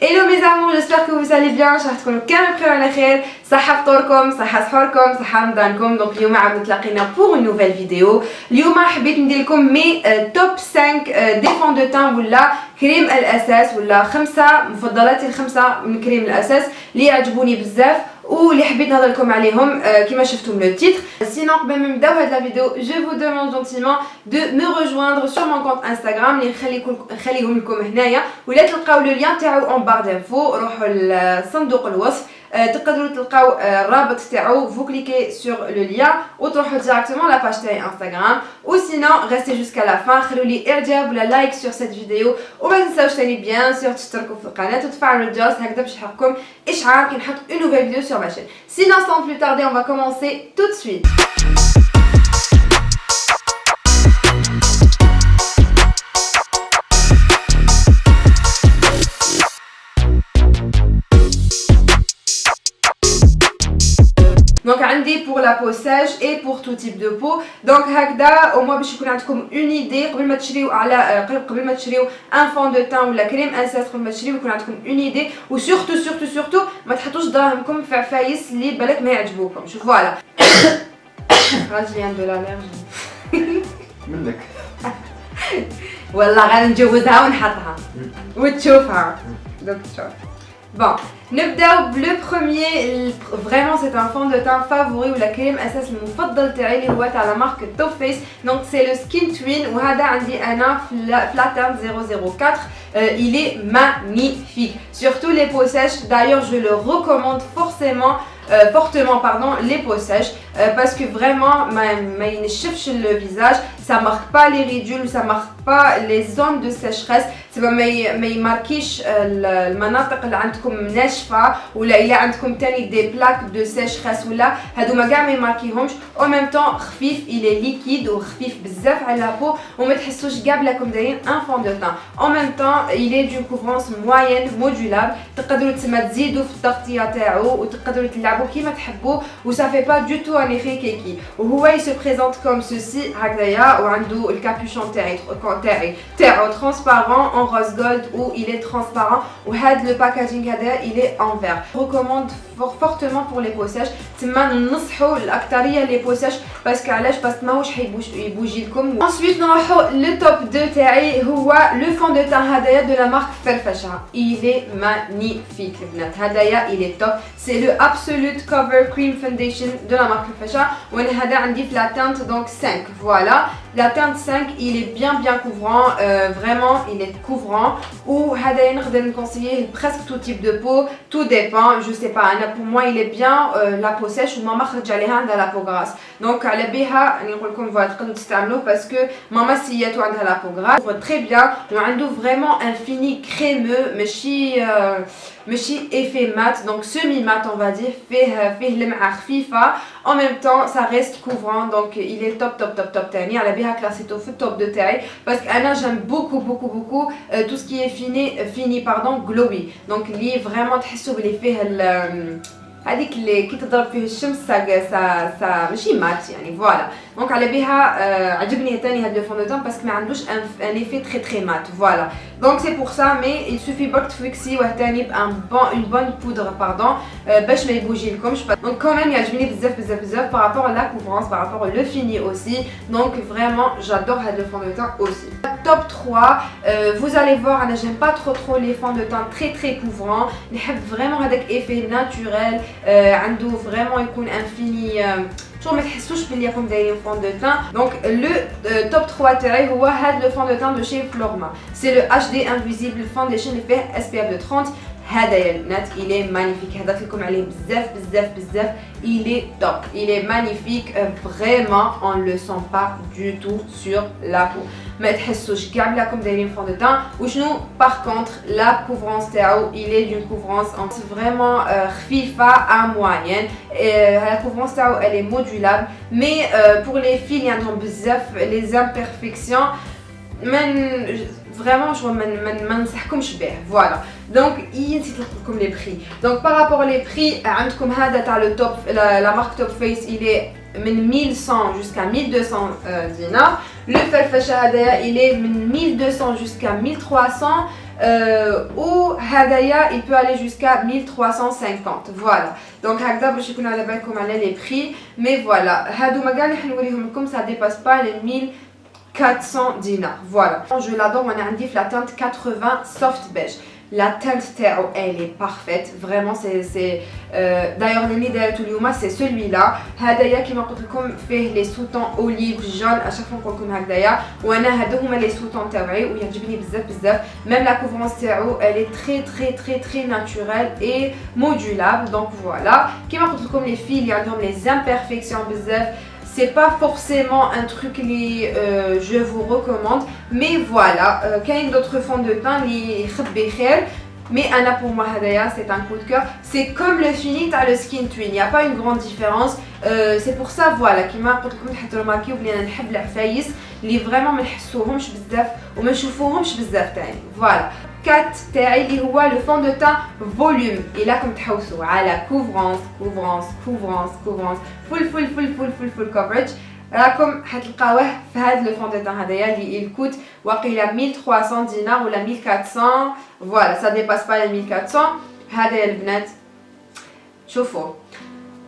Hello mes amours, j'espère que vous allez bien. راح تكونوا كامل بخير على خير. صحة فطوركم، صحة سحوركم، صحة رمضانكم. دونك اليوم عاود تلاقينا pour une nouvelle vidéo. اليوم حبيت ندير لكم مي توب 5 دي فون دو تان ولا كريم الاساس ولا خمسة مفضلاتي الخمسة من كريم الاساس اللي يعجبوني بزاف واللي حبيت نهضر لكم عليهم كما شفتوا من التيتر. Sinon قبل ما نبداو هاد لا فيديو je vous demande gentiment de me rejoindre sur mon compte Instagram اللي نخليهم لكم هنايا ولا تلقاو لو لين تاعو en barre d'infos. روحوا لصندوق الوصف تقدروا تلقاو الرابط تاعو vous cliquez sur le lien وتروحوا directement la page تاعي Instagram. ou sinon restez jusqu'à la fin خلوا لي اعجاب ولا لايك sur cette vidéo وما تنساوش ثاني بيان سور تشتركوا في القناه وتفعلوا الجرس هكذا باش يحقكم اشعار كي نحط une nouvelle vidéo sur ma chaîne. Sinon sans plus tarder on va commencer tout de suite. Donc عندي pour la peau sèche et pour tout type de peau. Donc هكذا au moins باش يكون عندكم une idée قبل ما تشريو على قبل ما تشريو ان فون دو تان ولا كريم اساس قبل ما تشريو يكون عندكم une idée وسورتو سورتو سورتو ما تحطوش دراهمكم في عفايس اللي بالك ما يعجبوكمش. فوالا راجل عنده الالرجي منك والله غادي نجوزها ونحطها وتشوفها. دونك تشوف bon نبداو بلو بروميير. فريمون سي ان فون دو تان فافوري ولا كريم اساس المفضل تاعي اللي هو تاع لا مارك توب فيس. دونك سي لو سكين توين وهذا عندي انا فلاترن 004. il est magnifique surtout les peaux sèches. D'ailleurs je le recommande fortement pardon les peaux sèches parce que vraiment ما ينشفش le visage, ça marque pas les ridules, ça marque pas les zones de sécheresse. ما يماركيش المناطق اللي عندكم ناشفه ولا الا عندكم تاني دي بلاك دو سيشريس ولا هادوما كاع ما يماركيهمش. او ميم طون خفيف الي ليكيد وخفيف بزاف على لابو وما تحسوش كاع بلاكم دايرين ان فون دو تان. او ميم طون الي دو كوفرونس موين مودولابل تقدروا تسمى تزيدوا في التغطيه تاعو وتقدروا تلعبوا كيما تحبوا وسا في با دو تو ان ايفي كيكي. وهو يسو بريزونت كوم سوسي هكذايا وعنده الكابوشون تاعو ترانسبارون en rose gold ou il est transparent ou le packaging هذا il est en vert. Je recommande fortement pour les peaux sèches. تما ننصحوا الاكثريه les peaux sèches باسكو علاش باسكو ماهوش يبوجي لكم. ensuite نروحوا لو توب 2 تاعي هو لو فون دو تان هذايا دو لا مارك فرفشه. il est magnifique البنات هذايا il est top. c'est le absolute cover cream foundation de la marque فرفشه وانا هذا عندي في لا teinte donc 5. voilà la teinte 5 il est bien couvrant. Vraiment il est couvrant ou هذا نقدر نكونسييه presque tout type de peau. tout dépend, je sais pas انا pour moi il est bien la peau sèche وماما خرج عليها عندها la peau grasse. donc على بها نقول لكم فوالا تقدروا تستعملوه باسكو ماما سياتو عندها la peau grasse très bien وعنده vraiment un fini crémeux ماشي effet mat donc semi mat on va dire فيه لمعه خفيفه. en même temps ça reste couvrant donc il est top تاني على بها كلاسيتو في التوب دو تاعي باسكو انا j'aime beaucoup tout ce qui est fini glowy. donc اللي vraiment تحسوا بلي فيه هذيك اللي كي تضرب فيه الشمس سا ماشي مات يعني. فوالا دونك على بها عجبني ثاني هذا لو فون دو تان باسكو ما عندوش ان ايفي تري مات. فوالا دونك سي بور سا مي il suffit برك تفيكسيوه ثاني بان اون بون بودر باش ما يبوجي لكمش. دونك كوميم يعجبني بزاف بارابور لا كوفرونس بارابور لو فيني اوسي. دونك فريمون j'adore هذا لو فون دو تان اوسي. توب 3 vous allez voir انا j'aime pas trop les fonds de teint très couvrants. نحب فريمون هذاك ايفي ناتوريل عنده فريمون يكون انفيني شو ما تحسوش بلي راكم دايرين فون دو تان. دونك لو توب 3 تاعي هو هذا لو فون دو تان دو شي فلورما. سي لو اتش دي انفيزيبل فونديشن اللي فيه اس بي اف دو 30. هذايا البنات il est magnifique. هضرت لكم عليه بزاف il est top, il est magnifique. vraiment on le sent pas du tout sur la peau. ما تحسوش كاع بلاكم دايرين فون دو تان. وشنو باغ كونطخ لا كوفرونس تاعو il est d'une couvrance vraiment خفيفه à moyenne. la couvrance تاعو elle est modulable mais pour les filles اللي عندهم بزاف les imperfections vraiment je ما ننصحكمش به. فوالا دونك نسيت نقول لكم لي بري. دونك بارابور لي بري عندكم هذا تاع لو توب لا مارك توب فيس il est من 1100 jusqu'à 1200 dinars. Le farfasha هذايا il est من 1200 jusqu'à 1300 ou hadaya il peut aller jusqu'à 1350. Voilà, donc هكذا باش يكون على بالكم على les prix. Mais voilà, هادو ما كاع اللي حنوريهم لكم ça dépasse pas les 1400 dinars. Voilà, je l'adore. On a un diff la teinte 80 soft beige. La teinte تاعو elle est parfaite, vraiment c'est d'ailleurs اللي دايرته اليوم c'est celui-là. هدايا كيما قلت لكم فيه لي سوطون اوليف جون اشاك فوا نقول لكم هكذايا، وانا هادو هما لي سوطون تاعي ويعجبني بزاف بزاف. ميم لا كوفرونس تاعو elle est très naturelle et modulable. Donc voilà, كيما قلت لكم les filles اللي عندهم les imperfections بزاف c'est pas forcément un truc que je vous recommande, mais voilà, كاين d'autres fonds de teint اللي يخبي خير. Mais Anna pour moi hadaya c'est un coup de cœur, c'est comme le fini à le skin twin, il n'y a pas une grande différence. C'est pour ça voilà كيما قلت لكم حتى رماركيو بلي انا نحب العفايس اللي فريمون ما نحسوهمش بزاف وما نشوفوهمش بزاف تاني. فوالا 4 تاعي اللي هو لو فون دو تان فوليوم. الا كنت تحوسوا على كوفرونس فول كوفرج راكم حتلقاوه في هذا لو فون دو تان هذايا اللي الكوت واقيلا 1300 دينار ولا 1400. فوالا سا ديباس با لي 1400. هذايا البنات شوفوا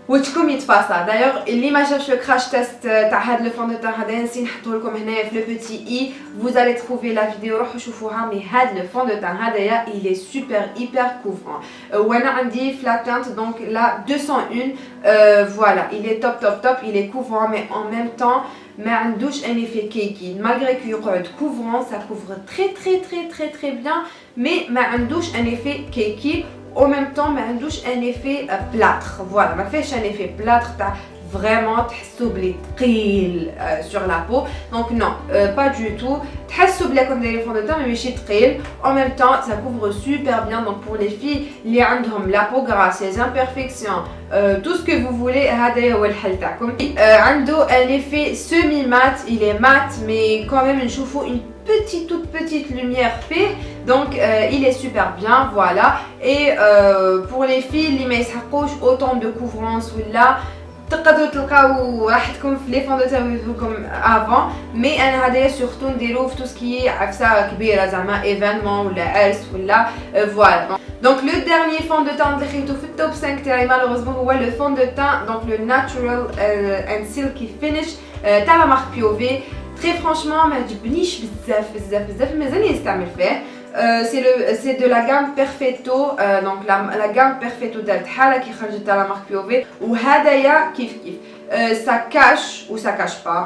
وجهكم يتفاصل. دايوغ اللي ما شافش لو كراش تيست تاع هاد لو فون دو تان هذايا نسي نحطوه لكم هنايا في لو بوتي اي. vous allez trouver la vidéo روحوا شوفوها. مي هاد لو فون دو تان هذايا il est super hyper couvrant. وانا عندي في لا teinte donc la 201. voilà, il est top, il est couvrant mais en même temps ما عندوش un effet cakey. malgré qu'il يقعد couvrant ça couvre très bien mais ما عندوش un effet cakey. En même temps ما عندوش un effet plâtre. voilà, ما فيهش un effet plâtre تاع vraiment تحسوا بلي ثقيل sur la peau. donc non, pas du tout. تحسوا بلي كون دايرين فون دو تان ماشي ثقيل. en même temps ça couvre super bien. donc pour les filles اللي عندهم la peau grasse, les imperfections, tout ce que vous voulez هذا هو الحل تاعكم. عنده un effet semi mat, il est mat mais quand même نشوفوا une toute petite lumière fait. donc il est super bien. voilà, et pour les filles اللي ما يسحقوش autant de couvrance ولا تقدروا تلقاو راحتكم في لي فون دو تاعكم افون. مي انا هذايا سورتو نديرو في تو سكي عفسه كبيره زعما ايفينمون ولا عرس ولا فوالا. دونك لو ديرني فون دو تان اللي خيتو في التوب 5 تاعي مالوغوزمون هو لو فون دو تان دونك لو ناتشورال اند سيلكي فينيش تاع لا مارك بيوفي. تري فرانشمون ما عجبنيش بزاف مازال نستعمل فيه. c'est de la gamme Perfetto. donc la gamme Perfetto دارت حاله كي خرجت على مارك بيوفي وهدايا كيف ça cache ou ça cache pas.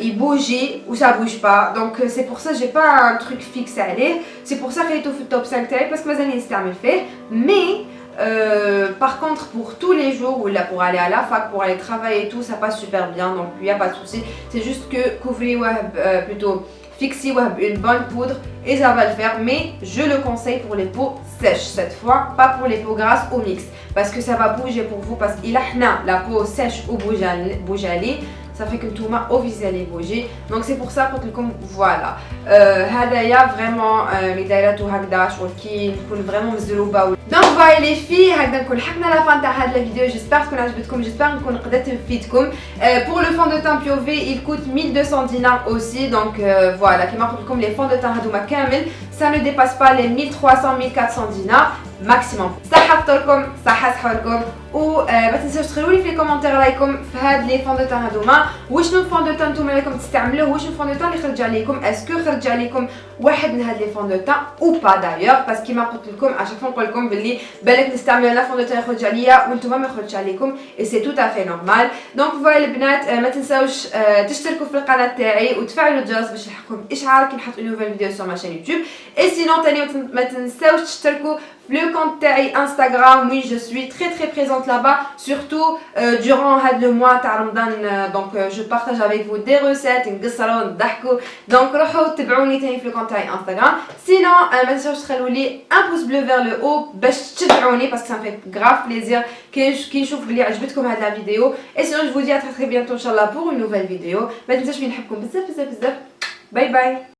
il bouge ou ça bouge pas. donc c'est pour ça j'ai pas un truc fixe à aller. c'est pour ça qu'il est au top 5 تاعي parce que مازال نستعمل فيه. mais par contre pour tous les jours ou là pour aller à la fac, pour aller travailler et tout, ça passe super bien. donc il n'y a pas de souci. c'est juste que couvrez plutôt fixez une bonne poudre et ça va le faire. mais je le conseille pour les peaux sèches cette fois, pas pour les peaux grasses ou mixtes parce que ça va bouger pour vous. parce qu'il a la peau sèche ou bougeali, ça fait que tout au visuel est bougé. donc c'est pour ça قلت لكم voilà. هدايا vraiment اللي دايراتو هكذا شغل كي نكون فريمون مزروبه. دونك فوالا لي في هكذا نكون حكنا لا فان تاع هاد الفيديو. جيسبر تكون عجبتكم, جيسبر نكون قدرت نفيدكم. pour le fond de teint Piové il coûte 1200 dinars aussi. donc voilà كيما قلت لكم لي فون دو تان هادوما كامل ça ne dépasse pas les 1300 1400 dinars maximum. صحة فطوركم, صحة سحوركم. وما تنساوش تخلوا لي في الكومنتير رايكم في هاد لي فون دو تان هادوما. وشنو الفون دو تان نتوما راكم تستعملوه, وشنو الفون دو تان اللي خرج عليكم, اسكو خرج عليكم واحد من هاد لي فون دو تان او با دايوغ. باسكو كيما قلت لكم اشاك فوا نقول لكم باللي بالك نستعمل لا فون دو تان يخرج عليا وانتوما ما يخرجش عليكم اي سي تو افي نورمال. دونك فوالا البنات ما تنساوش تشتركوا في القناه تاعي وتفعلوا الجرس باش يلحقكم اشعار كي نحط نوفيل فيديو سور ماشين يوتيوب. اي سينون تاني ما تنساوش تشتركوا le compte تاعي Instagram. oui je suis très présente là-bas, surtout durant le mois تاع رمضان. donc je partage avec vous des recettes نقصروا نضحكوا. donc روحوا تبعوني تاني في الكونت تاعي Instagram. sinon ما تنساوش تخلوا لي un pouce bleu vers le haut باش تشجعوني parce que ça me fait grave plaisir كي نشوف بلي عجبتكم هاد لا فيديو. et sinon je vous dis à très bientôt inchallah pour une nouvelle vidéo. ما تنساوش نحبكم بزاف. باي باي.